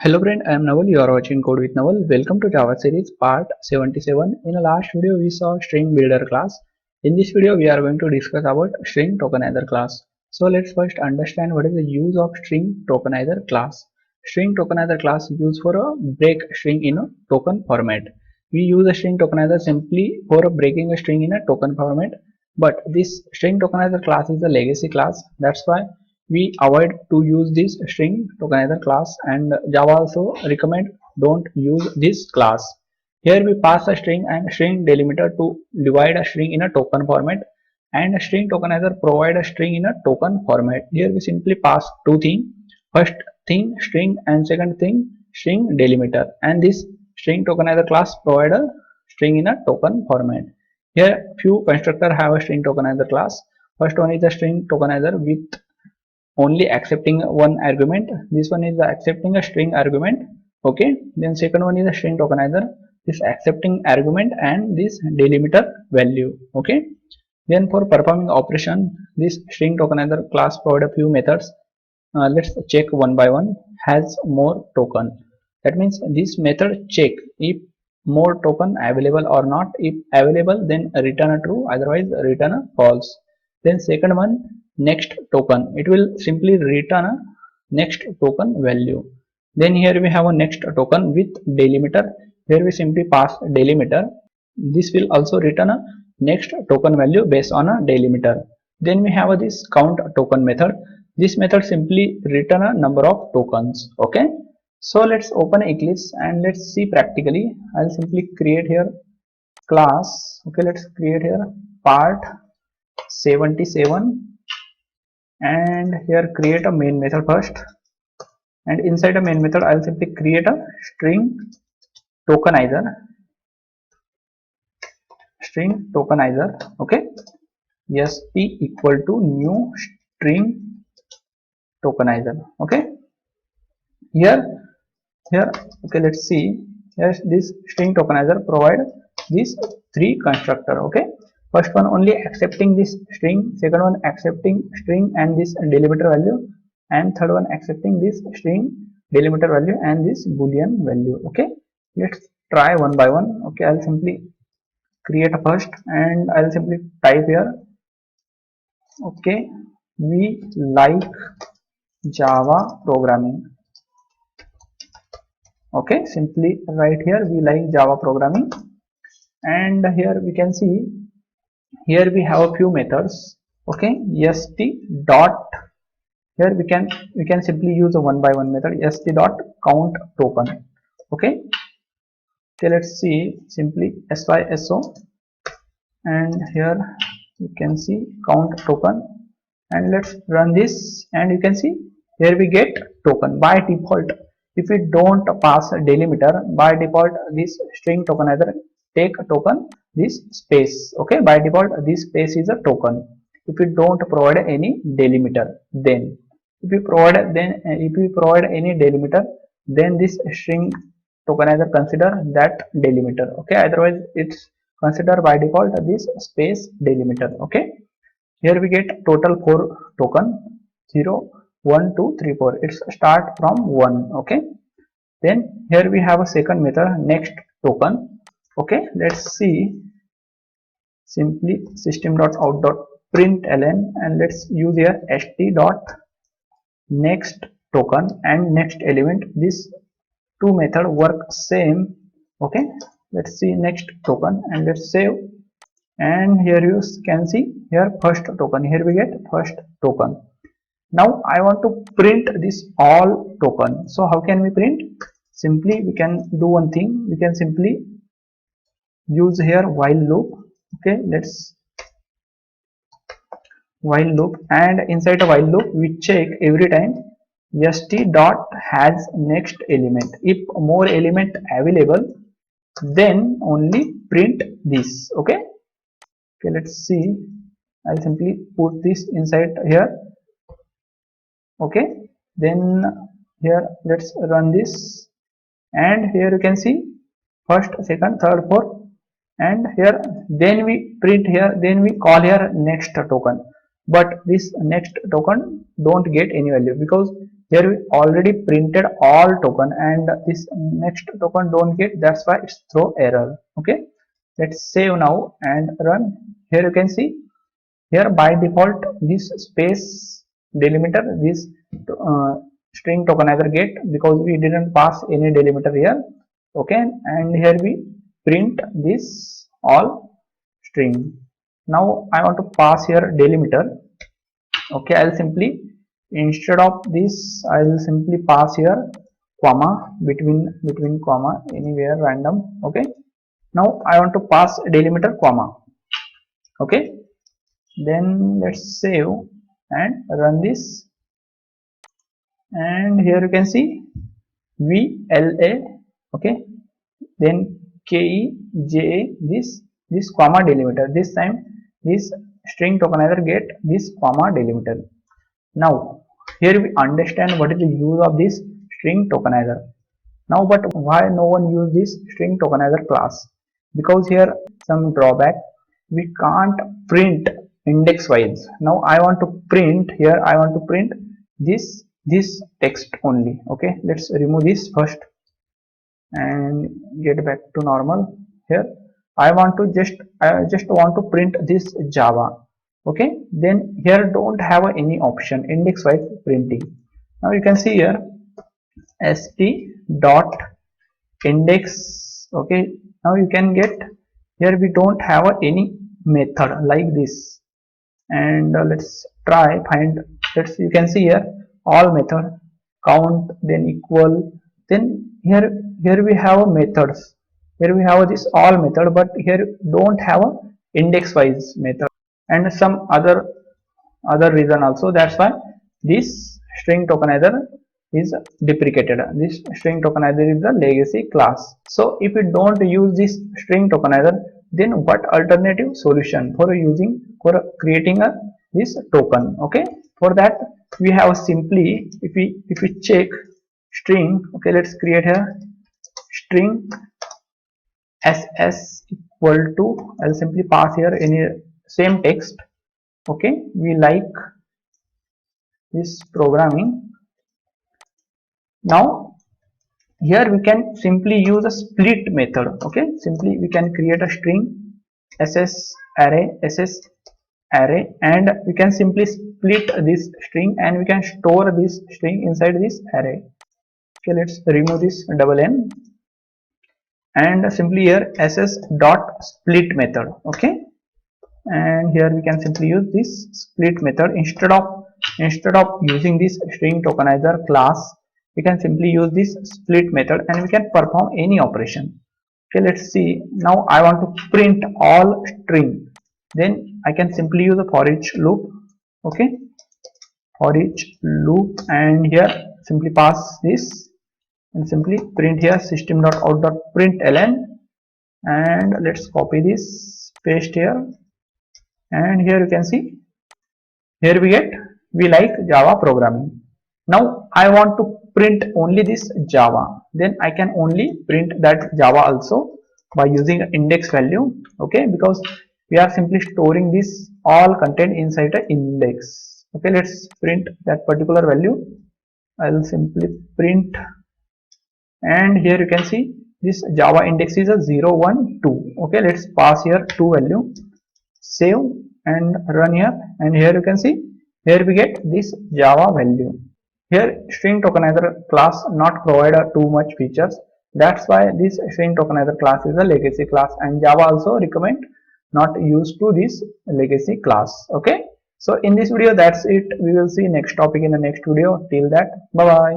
Hello friend, I am Naval. You are watching Code with Naval. Welcome to Java series part 77. In the last video we saw string builder class. In this video we are going to discuss about string tokenizer class. So let's first understand what is the use of string tokenizer class. String tokenizer class is used for a break string in a token format. We use a string tokenizer simply for breaking a string in a token format. But this string tokenizer class is a legacy class. That's why we avoid to use this string tokenizer class, and Java also recommend don't use this class. Here we pass a string and string delimiter to divide a string in a token format, and string tokenizer provide a string in a token format. Here we simply pass two things. First thing string and second thing string delimiter, and this string tokenizer class provide a string in a token format. Here few constructor have a string tokenizer class. First one is the string tokenizer with only accepting one argument. This one is accepting a string argument. Okay, then second one is a string tokenizer, this accepting argument and this delimiter value. Okay, then for performing operation, this string tokenizer class provide a few methods. Let's check one by one. hasMoreToken, that means this method check if more token available or not. If available, then return a true, otherwise return a false. Then second one, next token, it will simply return a next token value. Then here we have a next token with delimiter. Here we simply pass delimiter. This will also return a next token value based on a delimiter. Then we have this count token method. This method simply return a number of tokens. Okay, so let's open Eclipse and let's see practically. I'll simply create here class. Okay, let's create here part 77, and here create a main method first, and inside a main method I'll simply create a string tokenizer. Okay, sp equal to new string tokenizer. Okay, here okay, let's see. Yes, this string tokenizer provide these three constructor. Okay, first one only accepting this string, second one accepting string and this delimiter value, and third one accepting this string delimiter value and this boolean value. Okay, let's try one by one. Okay, I'll simply create a first and I'll simply type here. Okay, we like Java programming. Okay, simply write here we like Java programming, and here we can see here we have a few methods. Okay, st dot, here we can simply use a one by one method, st dot count token. Okay, let's see simply _so, and here you can see count token, and let's run this, and you can see here we get token. By default, if we don't pass a delimiter, by default this string tokenizer take a token this space. Okay, by default this space is a token if we don't provide any delimiter. Then if we provide any delimiter, then this string tokenizer consider that delimiter. Okay, otherwise it's consider by default this space delimiter. Okay, here we get total 4 token, 0 1 2 3 4. It's start from 1. Okay, then here we have a second method, next token. Okay, let's see simply system.out.println, and let's use here st dot next token and next element. This two method work same. Okay, let's see next token and let's save, and here you can see here first token. Here we get first token. Now I want to print this all token. So how can we print? Simply we can do one thing, we can simply use here while loop. Okay, let's while loop, and inside a while loop we check every time st dot has next element. If more element available, then only print this. Okay, let's see. I'll simply put this inside here. Okay, then here let's run this, and here you can see first, second, third, fourth, and here then we print here, then we call here next token. But this next token don't get any value because here we already printed all token and this next token don't get, that's why it's throw error. Okay, let's save now and run. Here you can see, here by default this space delimiter, this string tokenizer get, because we didn't pass any delimiter here. Okay, and here we print this all string. Now I want to pass here delimiter. Okay, I'll simply, instead of this, I will simply pass here comma, between comma, anywhere random. Okay, now I want to pass delimiter comma. Okay, then let's save and run this, and here you can see VLA. Okay, then KEJA, this comma delimiter. This time this string tokenizer get this comma delimiter. Now here we understand what is the use of this string tokenizer. Now, but why no one use this string tokenizer class? Because here some drawback, we can't print index wise. Now I want to print here, I want to print this text only. Okay, let's remove this first and get back to normal. Here I just want to print this Java. Okay, then here don't have any option index wise printing. Now you can see here st dot index. Okay, now you can get, here we don't have any method like this, and let's try find. You can see here all method count, then equal, then here we have methods. Here we have this all method, but here don't have a index wise method and some other reason also. That's why this string tokenizer is deprecated. This string tokenizer is the legacy class. So if you don't use this string tokenizer, then what alternative solution for creating this token? Okay, for that we have simply, if we check string. Okay, let's create here string ss equal to, I'll simply pass here any same text. Okay, we like this programming. Now here we can simply use a split method. Okay, simply we can create a string ss array, and we can simply split this string and we can store this string inside this array. Okay, let's remove this double n and simply here ss dot split method. Okay, and here we can simply use this split method instead of using this string tokenizer class. We can simply use this split method and we can perform any operation. Okay, let's see. Now I want to print all string, then I can simply use a for each loop. Okay, for each loop, and here simply pass this and simply print here system.out.println, and let's copy this, paste here, and here you can see, here we like Java programming. Now I want to print only this Java, then I can only print that Java also by using index value. Okay, because we are simply storing this all content inside an index. Okay, let's print that particular value. I will simply print, and here you can see this Java index is a 0, 1, 2. Okay, let's pass here 2 value, save and run here, and here you can see, here we get this Java value. Here string tokenizer class not provide too much features. That's why this string tokenizer class is a legacy class, and Java also recommend not used to this legacy class. Okay, so in this video that's it. We will see next topic in the next video. Till that, bye bye.